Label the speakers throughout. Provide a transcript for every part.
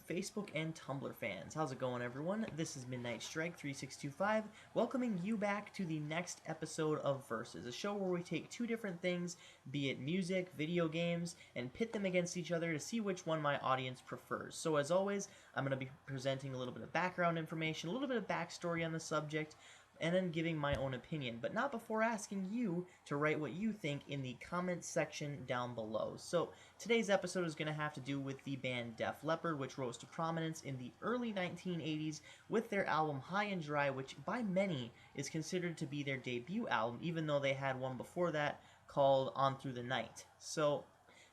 Speaker 1: Facebook and Tumblr fans. How's it going, everyone? This is Midnight Strike 3625, welcoming you back to the next episode of Versus, a show where we take two different things, be it music, video games, and pit them against each other to see which one my audience prefers. So as always, I'm going to be presenting a little bit of background information, a little bit of backstory on the subject, and then giving my own opinion, but not before asking you to write what you think in the comments section down below. So today's episode is going to have to do with the band Def Leppard, which rose to prominence in the early 1980s with their album High and Dry, which by many is considered to be their debut album, even though they had one before that called On Through the Night. So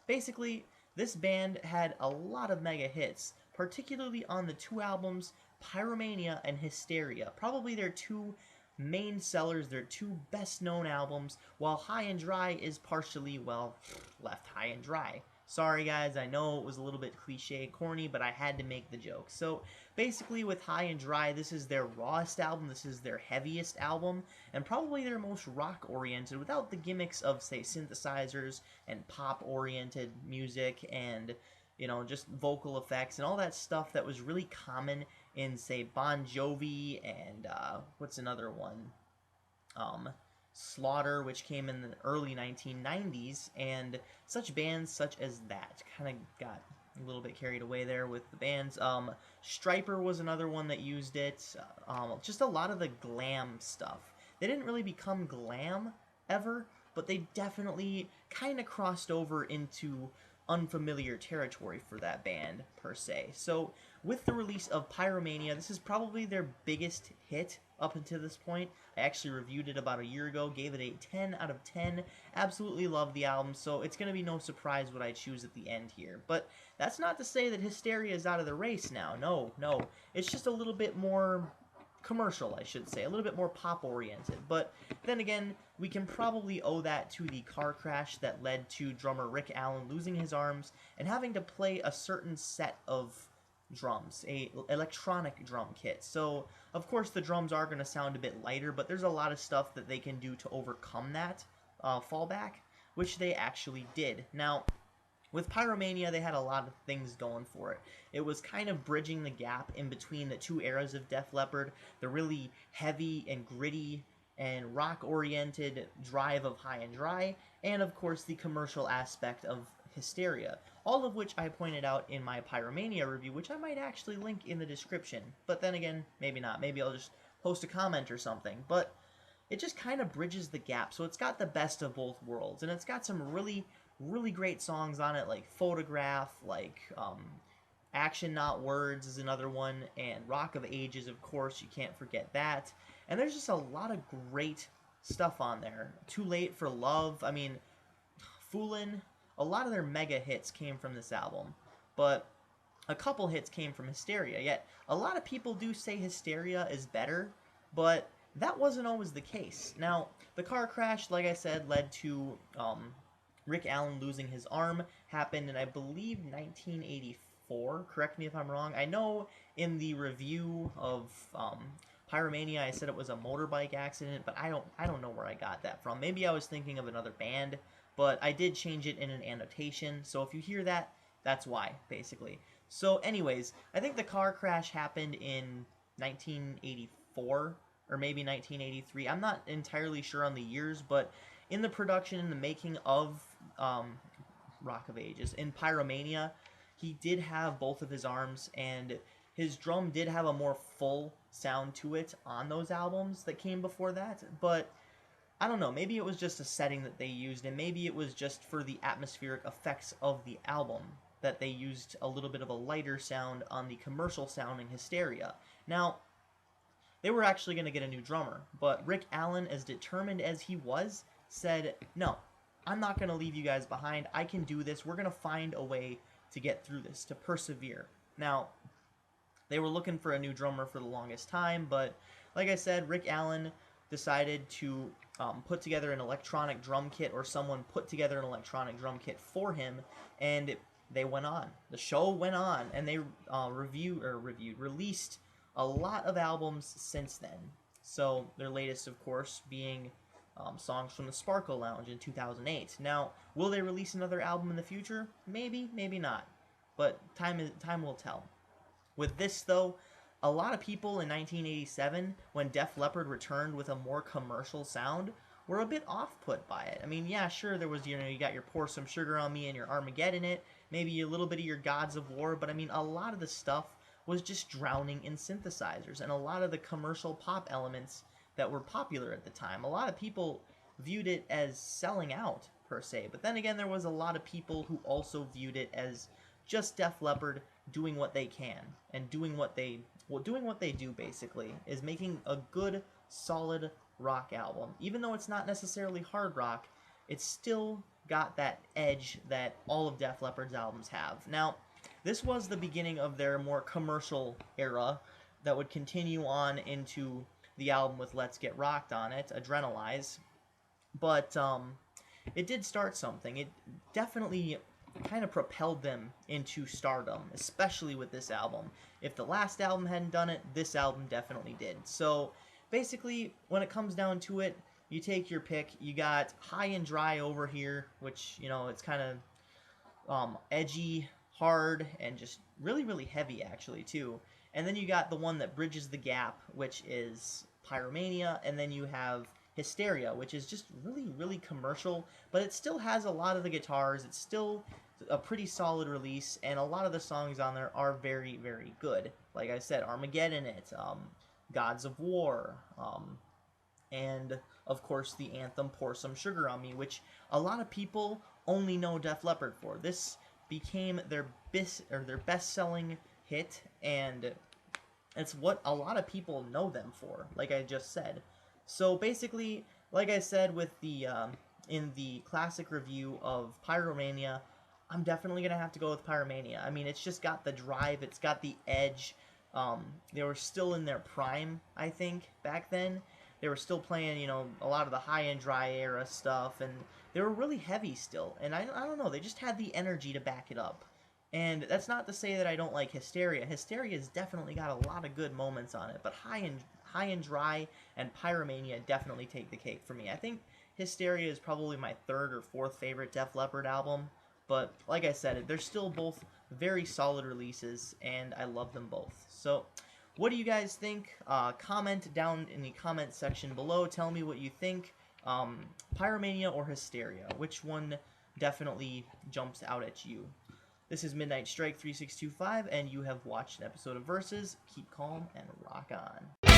Speaker 1: basically, this band had a lot of mega hits, particularly on the two albums Pyromania and Hysteria, probably their two main sellers, their two best known albums, while High and Dry is partially, well, left high and dry. Sorry guys, I know it was a little bit cliche, corny, but I had to make the joke. So basically with High and Dry, this is their rawest album, this is their heaviest album, and probably their most rock oriented without the gimmicks of, say, synthesizers and pop oriented music and, you know, just vocal effects and all that stuff that was really common in, say, Bon Jovi and, what's another one? Slaughter, which came in the early 1990s, and such bands such as that. Kind of got a little bit carried away there with the bands. Striper was another one that used it. Just a lot of the glam stuff. They didn't really become glam ever, but they definitely kind of crossed over into unfamiliar territory for that band, per se. So, with the release of Pyromania, this is probably their biggest hit up until this point. I actually reviewed it about a year ago, gave it a 10 out of 10, absolutely love the album, so it's going to be no surprise what I choose at the end here. But that's not to say that Hysteria is out of the race now, no, it's just a little bit more commercial, I should say, a little bit more pop-oriented. But then again, we can probably owe that to the car crash that led to drummer Rick Allen losing his arms and having to play a certain set of drums, a electronic drum kit. So, of course, the drums are going to sound a bit lighter, but there's a lot of stuff that they can do to overcome that fallback, which they actually did. Now, with Pyromania, they had a lot of things going for it. It was kind of bridging the gap in between the two eras of Def Leppard, the really heavy and gritty and rock-oriented drive of High and Dry, and of course the commercial aspect of Hysteria, all of which I pointed out in my Pyromania review, which I might actually link in the description. But then again, maybe not. Maybe I'll just post a comment or something. But it just kind of bridges the gap, so it's got the best of both worlds, and it's got some really great songs on it, like Photograph, like Action Not Words is another one, and Rock of Ages, of course, you can't forget that. And there's just a lot of great stuff on there. Too Late for Love, I mean, Foolin', a lot of their mega hits came from this album, but a couple hits came from Hysteria, yet a lot of people do say Hysteria is better, but that wasn't always the case. Now, the car crash, like I said, led to Rick Allen losing his arm, happened in, I believe, 1984. Correct me if I'm wrong. I know in the review of Pyromania, I said it was a motorbike accident, but I don't know where I got that from. Maybe I was thinking of another band, but I did change it in an annotation, so if you hear that, that's why, basically. So anyways, I think the car crash happened in 1984, or maybe 1983. I'm not entirely sure on the years, but in the production, in the making of Rock of Ages, in Pyromania, he did have both of his arms, and his drum did have a more full sound to it on those albums that came before that, but I don't know, maybe it was just a setting that they used, and maybe it was just for the atmospheric effects of the album that they used a little bit of a lighter sound on the commercial sounding Hysteria. Now, they were actually going to get a new drummer, but Rick Allen, as determined as he was, said, no, I'm not going to leave you guys behind. I can do this. We're going to find a way to get through this, to persevere. Now, they were looking for a new drummer for the longest time, but like I said, Rick Allen decided to put together an electronic drum kit, or someone put together an electronic drum kit for him, and they went on. The show went on, and they released a lot of albums since then. So their latest, of course, being songs from the Sparkle Lounge in 2008. Now, will they release another album in the future? Maybe, maybe not. But time will tell. With this, though, a lot of people in 1987, when Def Leppard returned with a more commercial sound, were a bit off-put by it. I mean, yeah, sure, there was, you got your Pour Some Sugar on Me and your Armageddon it, maybe a little bit of your Gods of War, but I mean, a lot of the stuff was just drowning in synthesizers, and a lot of the commercial pop elements that were popular at the time. A lot of people viewed it as selling out, per se, but then again, there was a lot of people who also viewed it as just Def Leppard doing what they can and doing what they do basically is making a good solid rock album. Even though it's not necessarily hard rock, it's still got that edge that all of Def Leppard's albums have. Now, this was the beginning of their more commercial era that would continue on into the album with Let's Get Rocked on it, Adrenalize. But it did start something. It definitely kind of propelled them into stardom, especially with this album. If the last album hadn't done it, this album definitely did. So basically, when it comes down to it, you take your pick. You got High and Dry over here, which, it's kind of edgy, hard, and just really, really heavy, actually, too. And then you got the one that bridges the gap, which is Pyromania, and then you have Hysteria, which is just really, really commercial, but it still has a lot of the guitars. It's still a pretty solid release, and a lot of the songs on there are very, very good. Like I said, Armageddon it, Gods of War, and of course the anthem Pour Some Sugar on Me, which a lot of people only know Def Leppard for. This became their best-selling hit, and it's what a lot of people know them for, like I just said. So basically, like I said with the in the classic review of Pyromania, I'm definitely going to have to go with Pyromania. I mean, it's just got the drive, it's got the edge. They were still in their prime, I think, back then. They were still playing, a lot of the High and Dry era stuff, and they were really heavy still. And I don't know, they just had the energy to back it up. And that's not to say that I don't like Hysteria. Hysteria's definitely got a lot of good moments on it, but High and Dry and Pyromania definitely take the cake for me. I think Hysteria is probably my third or fourth favorite Def Leppard album, but like I said, they're still both very solid releases, and I love them both. So, what do you guys think? Comment down in the comment section below. Tell me what you think. Pyromania or Hysteria? Which one definitely jumps out at you? This is Midnight Strike 3625, and you have watched an episode of Versus. Keep calm and rock on.